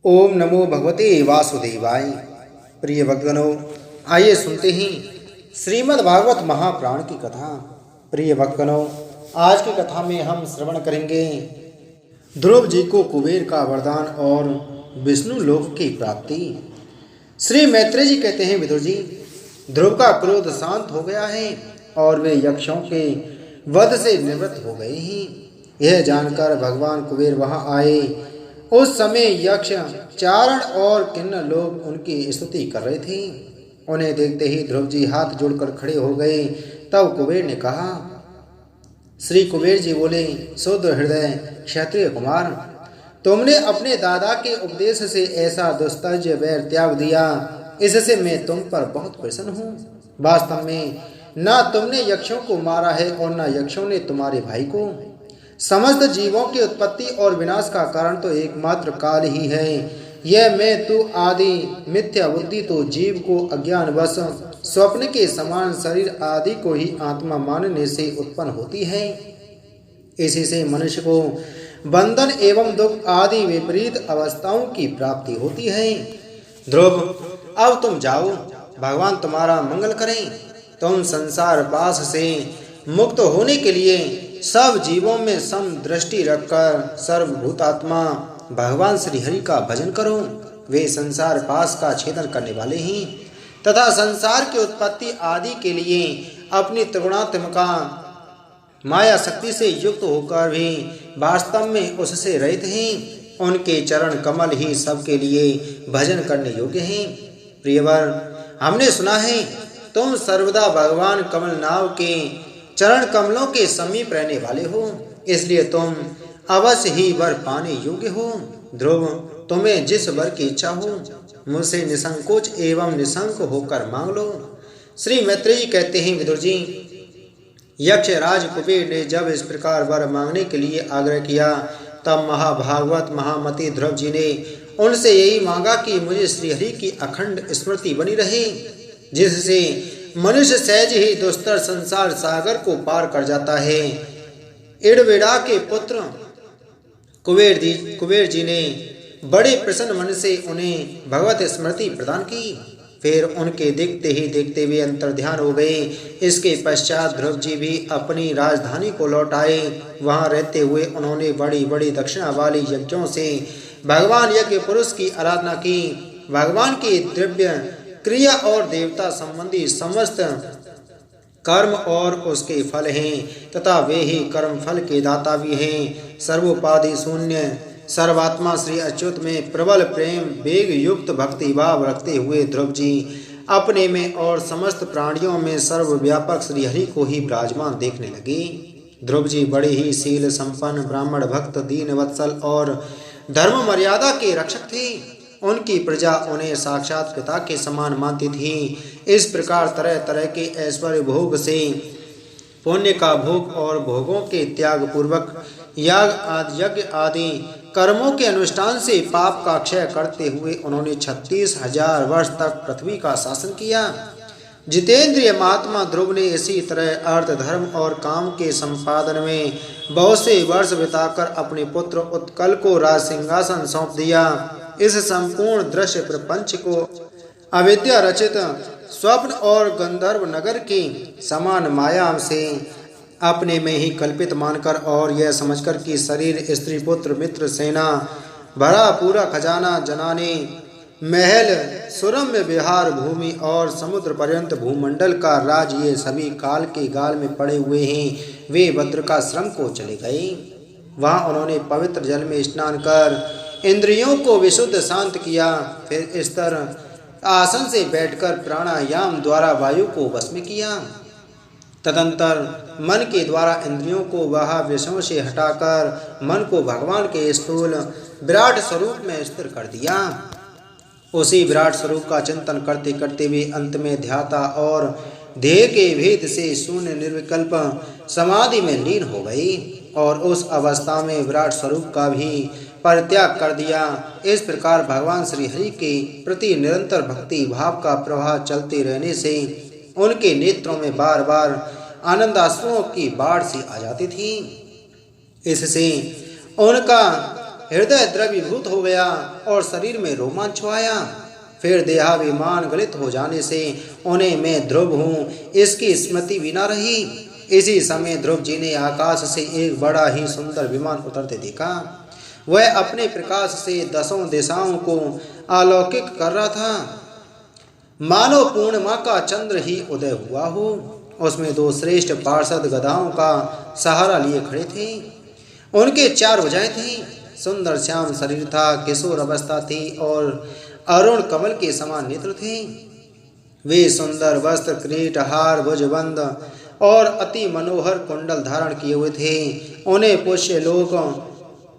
ओम नमो भगवते वासुदेवाय। प्रिय भक्तगणों, आइए सुनते हैं श्रीमद् भागवत महापुराण की कथा। प्रिय भक्तगणों, आज की कथा में हम श्रवण करेंगे ध्रुव जी को कुबेर का वरदान और विष्णु लोक की प्राप्ति। श्री मैत्रेय जी कहते हैं, विदुर जी, ध्रुव का क्रोध शांत हो गया है और वे यक्षों के वध से निवृत्त हो गए हैं। यह जानकर भगवान कुबेर वहां आए। उस समय यक्ष, चारण और किन्नर लोग उनकी स्तुति कर रहे थे। उन्हें देखते ही ध्रुव जी हाथ जोड़कर खड़े हो गए। तब कुबेर ने कहा, श्री कुबेर जी बोले, शुद्ध हृदय क्षत्रिय कुमार, तुमने अपने दादा के उपदेश से ऐसा दुस्तर्ज वैर त्याग दिया, इससे मैं तुम पर बहुत प्रसन्न हूँ। वास्तव में ना तुमने यक्षों को मारा है और ना यक्षों ने तुम्हारे भाई को। समस्त जीवों की उत्पत्ति और विनाश का कारण तो एकमात्र काल ही है। यह मैं तू आदि मिथ्या बुद्धि तो जीव को अज्ञानवश स्वप्न के समान शरीर आदि को ही आत्मा मानने से उत्पन्न होती है। इसी से मनुष्य को बंधन एवं दुख आदि विपरीत अवस्थाओं की प्राप्ति होती है। ध्रुव, अब तुम जाओ, भगवान तुम्हारा मंगल करें। तुम संसार पाश से मुक्त होने के लिए सब जीवों में सम दृष्टि रखकर सर्वभूतात्मा भगवान श्री हरि का भजन करो। वे संसार पाश का छेदन करने वाले हैं तथा संसार की उत्पत्ति आदि के लिए अपनी त्रिगुणात्मिका माया शक्ति से युक्त होकर भी वास्तव में उससे रहित हैं। उनके चरण कमल ही सबके लिए भजन करने योग्य हैं। प्रियवर, हमने सुना है तुम सर्वदा भगवान कमलनाभ के चरण कमलों के समीप रहने वाले हो, इसलिए तुम अवश्य ही वर पाने योग्य हो। ध्रुव, तुम्हें जिस वर की इच्छा हो मुझसे निसंकोच एवं निशंक होकर मांग लो। श्री मैत्रेय कहते हैं, विदुर जी, यक्ष राज कुबेर ने जब इस प्रकार वर मांगने के लिए आग्रह किया, तब महाभागवत महामति ध्रुव जी ने उनसे यही मांगा कि मुझे श्रीहरि की अखंड स्मृति बनी रहे, जिससे मनुष्य सहज ही दुस्तर संसार सागर को पार कर जाता है। इड़विड़ा के पुत्र कुबेर जी ने बड़े प्रसन्न मन से उन्हें भगवत स्मृति प्रदान की। फिर उनके देखते ही देखते वे अंतर्ध्यान हो गए। इसके पश्चात ध्रुव जी भी अपनी राजधानी को लौट आए। वहां रहते हुए उन्होंने बड़ी बड़ी दक्षिणा वाली यज्ञों से भगवान यज्ञ पुरुष की आराधना की। भगवान की दिव्य क्रिया और देवता संबंधी समस्त कर्म और उसके फल हैं तथा वे ही कर्म फल के दाता भी हैं। सर्वोपाधि शून्य सर्वात्मा श्री अच्युत में प्रबल प्रेम वेग युक्त भक्ति भाव रखते हुए ध्रुव जी अपने में और समस्त प्राणियों में सर्वव्यापक श्री हरि को ही विराजमान देखने लगे। ध्रुव जी बड़े ही शील संपन्न ब्राह्मण भक्त दीन वत्सल और धर्म मर्यादा के रक्षक थे। उनकी प्रजा उन्हें साक्षात पिता के समान मानती थी। इस प्रकार तरह तरह के ऐश्वर्य भोग से पुण्य का भोग और भोगों के त्याग पूर्वक यज्ञ आदि कर्मों के अनुष्ठान से पाप का क्षय करते हुए उन्होंने 36,000 वर्ष तक पृथ्वी का शासन किया। जितेंद्रिय महात्मा ध्रुव ने इसी तरह अर्थ धर्म और काम के संपादन में बहुत से वर्ष बिताकर अपने पुत्र उत्कल को राज सिंहासन सौंप दिया। इस संपूर्ण दृश्य प्रपंच को अविद्या रचित स्वप्न और गंधर्व नगर की समान माया से अपने में ही कल्पित मानकर और यह समझकर कि शरीर स्त्री पुत्र मित्र सेना भरा पूरा खजाना जनाने महल सुरम्य विहार भूमि और समुद्र पर्यंत भूमंडल का राज ये सभी काल के गाल में पड़े हुए हैं। वे भद्रकाश्रम को चले गए। वहां उन्होंने पवित्र जल में स्नान कर इंद्रियों को विशुद्ध शांत किया। फिर इस तरह आसन से बैठकर प्राणायाम द्वारा वायु को वश में किया। तदंतर मन के द्वारा इंद्रियों को वह विषयों से हटाकर मन को भगवान के स्थूल विराट स्वरूप में स्थिर कर दिया। उसी विराट स्वरूप का चिंतन करते करते वे अंत में ध्याता और ध्येय के भेद से शून्य निर्विकल्प समाधि में लीन हो गई और उस अवस्था में विराट स्वरूप का भी परित्याग कर दिया। इस प्रकार भगवान श्री हरि के प्रति निरंतर भक्ति भाव का प्रवाह चलते रहने से उनके नेत्रों में बार बार आनंदाश्रुओं की बाढ़ सी आ जाती थी। इससे उनका हृदय द्रवीभूत हो गया और शरीर में रोमांच आया। फिर देहाभिमान गलित हो जाने से उन्हें मैं ध्रुव हूँ इसकी स्मृति भी न रही। इसी समय ध्रुव जी ने आकाश से एक बड़ा ही सुंदर विमान उतरते देखा। वह अपने प्रकाश से दसों दिशाओं को आलोकित कर रहा था, मानो पूर्णिमा का चंद्र ही उदय हुआ हो। उसमें दो श्रेष्ठ पार्षद गधाओं का सहारा लिए खड़े थे। उनके चार भुजाएं थीं, सुंदर श्याम शरीर था, किशोर अवस्था थी और अरुण कमल के समान नेत्र थे। वे सुंदर वस्त्र, किरीट, हार, भुजबंद और अति मनोहर कुंडल धारण किए हुए थे। उन्हें पुष्य लोक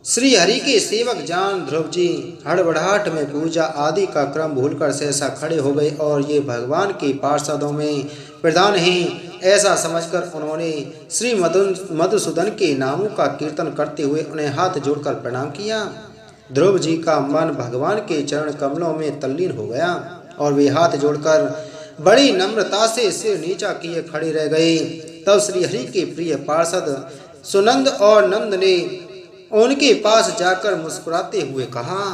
श्री हरि के सेवक जान ध्रुव जी हड़बड़ाहट में पूजा आदि का क्रम भूलकर सहसा खड़े हो गए और ये भगवान के पार्षदों में प्रधान हैं ऐसा समझकर उन्होंने श्री मधुसूदन के नामों का कीर्तन करते हुए उन्हें हाथ जोड़कर प्रणाम किया। ध्रुव जी का मन भगवान के चरण कमलों में तल्लीन हो गया और वे हाथ जोड़कर बड़ी नम्रता से सिर नीचा किए खड़े रह गए। तब श्री हरि के प्रिय पार्षद सुनंद और नंद ने उनके पास जाकर मुस्कुराते हुए कहा।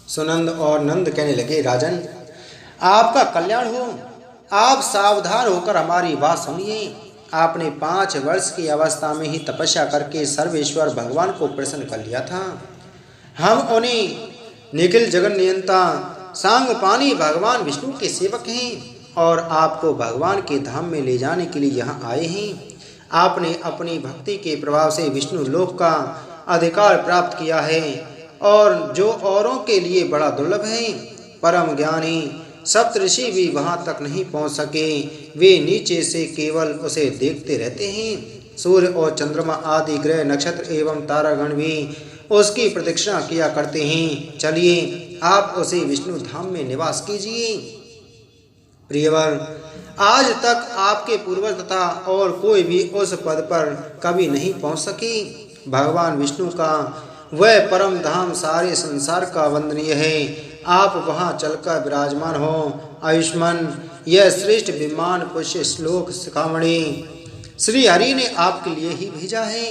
सुनंद और नंद कहने लगे, राजन आपका कल्याण हो, आप सावधान होकर हमारी बात सुनिए। आपने 5 वर्ष की अवस्था में ही तपस्या करके सर्वेश्वर भगवान को प्रसन्न कर लिया था। हम उन्हें निखिल जगन नियंता सांगपानी भगवान विष्णु के सेवक हैं और आपको भगवान के धाम में ले जाने के लिए यहाँ आए हैं। आपने अपनी भक्ति के प्रभाव से विष्णु लोक का अधिकार प्राप्त किया है और जो औरों के लिए बड़ा दुर्लभ है। परम ज्ञानी सप्तऋषि भी वहां तक नहीं पहुंच सके, वे नीचे से केवल उसे देखते रहते हैं। सूर्य और चंद्रमा आदि ग्रह नक्षत्र एवं तारागण भी उसकी प्रदक्षिणा किया करते हैं। चलिए आप उसे विष्णु धाम में निवास कीजिए। प्रियवर, आज तक आपके पूर्वज तथा और कोई भी उस पद पर कभी नहीं पहुंच सके। भगवान विष्णु का वह परम धाम सारे संसार का वंदनीय है। आप वहां चलकर विराजमान हो। आयुष्मान यह श्रेष्ठ विमान पुष्य श्लोक शिखामणि श्री हरि ने आपके लिए ही भेजा है।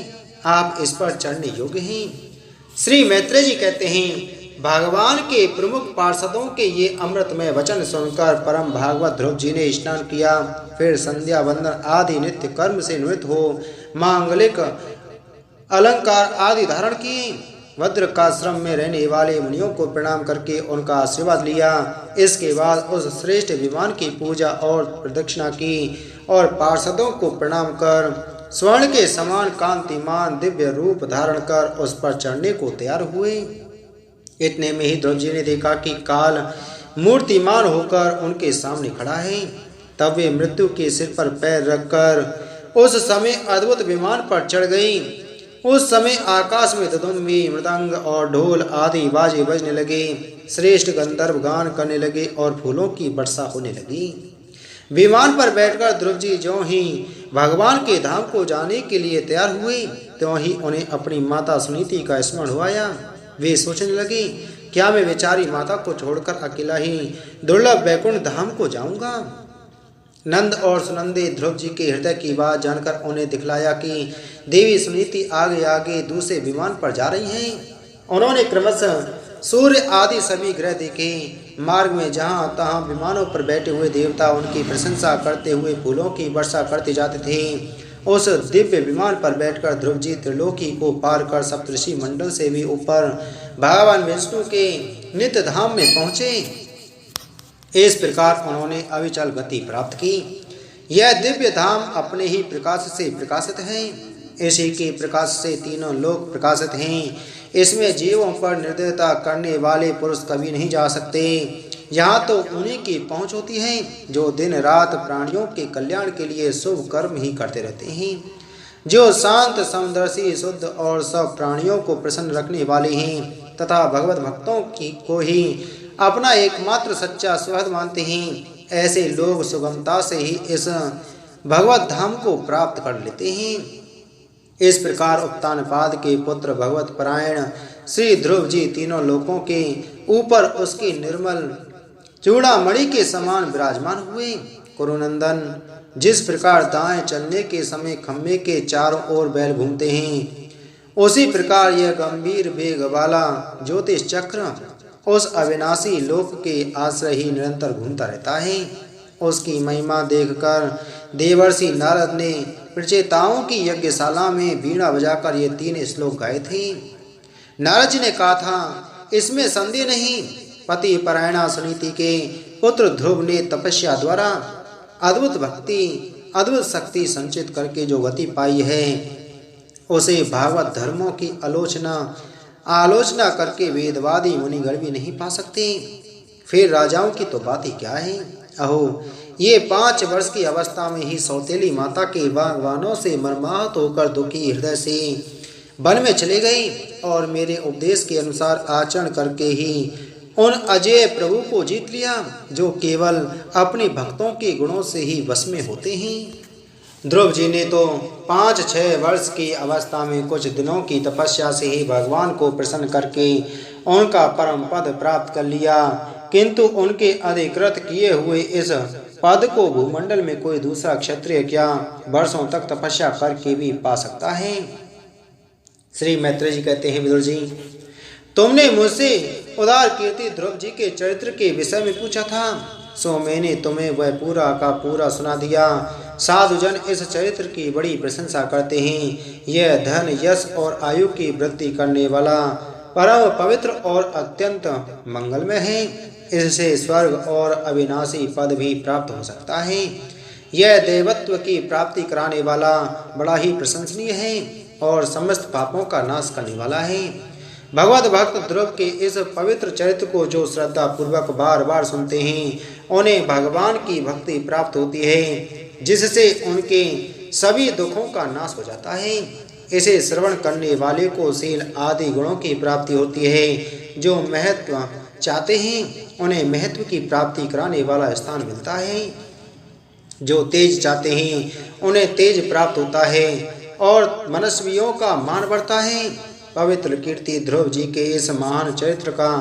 आप इस पर चढ़ने योग्य हैं। श्री मैत्रेय जी कहते हैं, भगवान के प्रमुख पार्षदों के ये अमृतमय वचन सुनकर परम भागवत ध्रुव जी ने स्नान किया। फिर संध्या वंदन आदि नित्य कर्म से निवृत्त हो मांगलिक अलंकार आदि धारण किए। भद्रकाश्रम में रहने वाले मुनियों को प्रणाम करके उनका आशीर्वाद लिया। इसके बाद उस श्रेष्ठ विमान की पूजा और प्रदक्षिणा की और पार्षदों को प्रणाम कर स्वर्ण के समान कांतिमान दिव्य रूप धारण कर उस पर चढ़ने को तैयार हुए। इतने में ही ध्रुव जी ने देखा कि काल मूर्तिमान होकर उनके सामने खड़ा है। तब वे मृत्यु के सिर पर पैर रखकर उस समय अद्भुत विमान पर चढ़ गई। उस समय आकाश में दुदुम्बी, मृदंग और ढोल आदि बाजे बजने लगे। श्रेष्ठ गंधर्व गान करने लगे और फूलों की वर्षा होने लगी। विमान पर बैठकर ध्रुव जी ज्यों ही भगवान के धाम को जाने के लिए तैयार हुए, त्यों ही उन्हें अपनी माता सुनीति का स्मरण हुआ। वे सोचने लगे, क्या मैं बेचारी माता को छोड़कर अकेला ही दुर्लभ वैकुंठ धाम को जाऊंगा। नंद और सुनंदे ध्रुव जी के हृदय की बात जानकर उन्हें दिखलाया कि देवी सुनीति आगे आगे दूसरे विमान पर जा रही हैं। उन्होंने क्रमशः सूर्य आदि सभी ग्रह देखे। मार्ग में जहाँ तहाँ विमानों पर बैठे हुए देवता उनकी प्रशंसा करते हुए फूलों की वर्षा करते जाते थे। उस दिव्य विमान पर बैठकर ध्रुव जी त्रिलोकी को पार कर सप्तऋषि मंडल से भी ऊपर भगवान विष्णु के नित्य धाम में पहुँचे। इस प्रकार उन्होंने अविचल गति प्राप्त की। यह दिव्य धाम अपने ही प्रकाश से प्रकाशित है। इसी के प्रकाश से तीनों लोक प्रकाशित हैं। इसमें जीवों पर निर्दयता करने वाले पुरुष कभी नहीं जा सकते। यहाँ तो उन्हीं की पहुँच होती है जो दिन रात प्राणियों के कल्याण के लिए शुभ कर्म ही करते रहते हैं, जो शांत समदर्शी शुद्ध और सब प्राणियों को प्रसन्न रखने वाले हैं तथा भगवत भक्तों को ही अपना एकमात्र सच्चा सुहृद मानते हैं। ऐसे लोग सुगमता से ही इस भगवत धाम को प्राप्त कर लेते हैं। इस प्रकार उत्तानपाद के पुत्र भगवत परायण श्री ध्रुव जी तीनों लोकों के ऊपर उसकी निर्मल चूड़ामणि के समान विराजमान हुए। कुरुनंदन, जिस प्रकार दाएं चलने के समय खम्भे के चारों ओर बैल घूमते हैं, उसी प्रकार यह गंभीर वेग वाला ज्योतिष चक्र उस अविनाशी लोक के आश्रय ही निरंतर घूमता रहता है। उसकी महिमा देखकर देवर्षि नारद ने प्रचेताओं की यज्ञशाला में बीड़ा बजाकर ये 3 श्लोक गाए थे। नारद जी ने कहा था, इसमें संदेह नहीं, पति परायणा सुनीति के पुत्र ध्रुव ने तपस्या द्वारा अद्भुत भक्ति अद्भुत शक्ति संचित करके जो गति पाई है, उसे भागवत धर्मों की आलोचना करके वेदवादी मुनिगण भी नहीं पा सकते। फिर राजाओं की तो बात ही क्या है। अहो, ये 5 वर्ष की अवस्था में ही सौतेली माता के बागवानों से मर्माहत होकर दुखी हृदय से वन में चले गई और मेरे उपदेश के अनुसार आचरण करके ही उन अजय प्रभु को जीत लिया, जो केवल अपने भक्तों के गुणों से ही वश में होते हैं। ध्रुव जी ने तो 5-6 वर्ष की अवस्था में कुछ दिनों की तपस्या से ही भगवान को प्रसन्न करके उनका परम पद प्राप्त कर लिया, किंतु उनके अधिकृत किए हुए इस पद को भूमंडल में कोई दूसरा क्षत्रिय क्या वर्षों तक तपस्या करके भी पा सकता है। श्री मैत्रेय जी कहते हैं, विदुर जी, तुमने मुझसे उदार कीर्ति ध्रुव जी के चरित्र के विषय में पूछा था, सो मैंने तुम्हें वह पूरा का पूरा सुना दिया। साधुजन इस चरित्र की बड़ी प्रशंसा करते हैं। यह धन यश और आयु की वृद्धि करने वाला परम पवित्र और अत्यंत मंगलमय है। इससे स्वर्ग और अविनाशी पद भी प्राप्त हो सकता है। यह देवत्व की प्राप्ति कराने वाला बड़ा ही प्रशंसनीय है और समस्त पापों का नाश करने वाला है। भगवत भक्त ध्रुव के इस पवित्र चरित्र को जो श्रद्धा पूर्वक बार बार सुनते हैं, उन्हें भगवान की भक्ति प्राप्त होती है, जिससे उनके सभी दुखों का नाश हो जाता है। इसे श्रवण करने वाले को शील आदि गुणों की प्राप्ति होती है। जो महत्व चाहते हैं, उन्हें महत्व की प्राप्ति कराने वाला स्थान मिलता है। जो तेज चाहते हैं, उन्हें तेज प्राप्त होता है और मनस्वियों का मान बढ़ता है। पवित्र कीर्ति ध्रुव जी के इस महान चरित्र का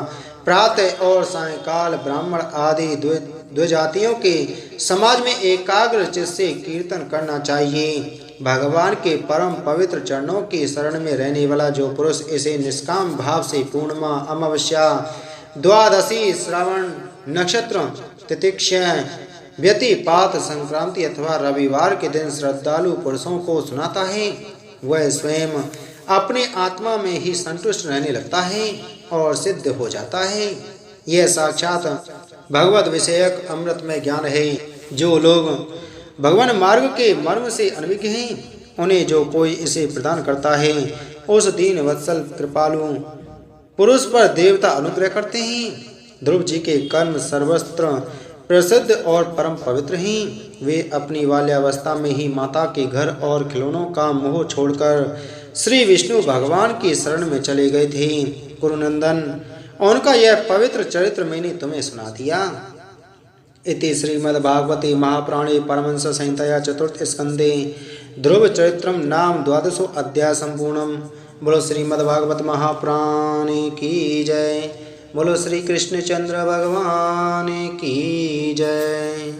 प्रातः और सायंकाल ब्राह्मण आदि द्विजातियों के समाज में एकाग्र चित्त से कीर्तन करना चाहिए। भगवान के परम पवित्र चरणों की शरण में रहने वाला जो पुरुष इसे निष्काम भाव से पूर्णिमा, अमावस्या, द्वादशी, श्रावण नक्षत्र, तिथिक्षय, व्यतिपात, संक्रांति अथवा रविवार के दिन श्रद्धालु पुरुषों को सुनाता है, वह स्वयं अपने आत्मा में ही संतुष्ट रहने लगता है और सिद्ध हो जाता है। यह साक्षात भगवत विषयक अमृतमय ज्ञान है। जो लोग भगवान मार्ग के मर्म से अनभिज्ञ हैं, उन्हें जो कोई इसे प्रदान करता है, उस दीन वत्सल कृपालु पुरुष पर देवता अनुग्रह करते हैं। ध्रुव जी के कर्म सर्वत्र प्रसिद्ध और परम पवित्र हैं। वे अपनी बाल्यावस्था में ही माता के घर और खिलौनों का मोह छोड़कर श्री विष्णु भगवान की शरण में चले गए थे। कुरुनंदन, उनका यह पवित्र चरित्र मैंने तुम्हें सुना दिया। इति श्रीमद्भागवते महापुराणे परमहंस संहिताया 4th स्कंदे ध्रुव चरित्रम नाम 12वां अध्याय संपूर्णम। बोलो श्रीमद्भागवत महापुराण की जय। बोलो श्री कृष्णचंद्र भगवान की जय।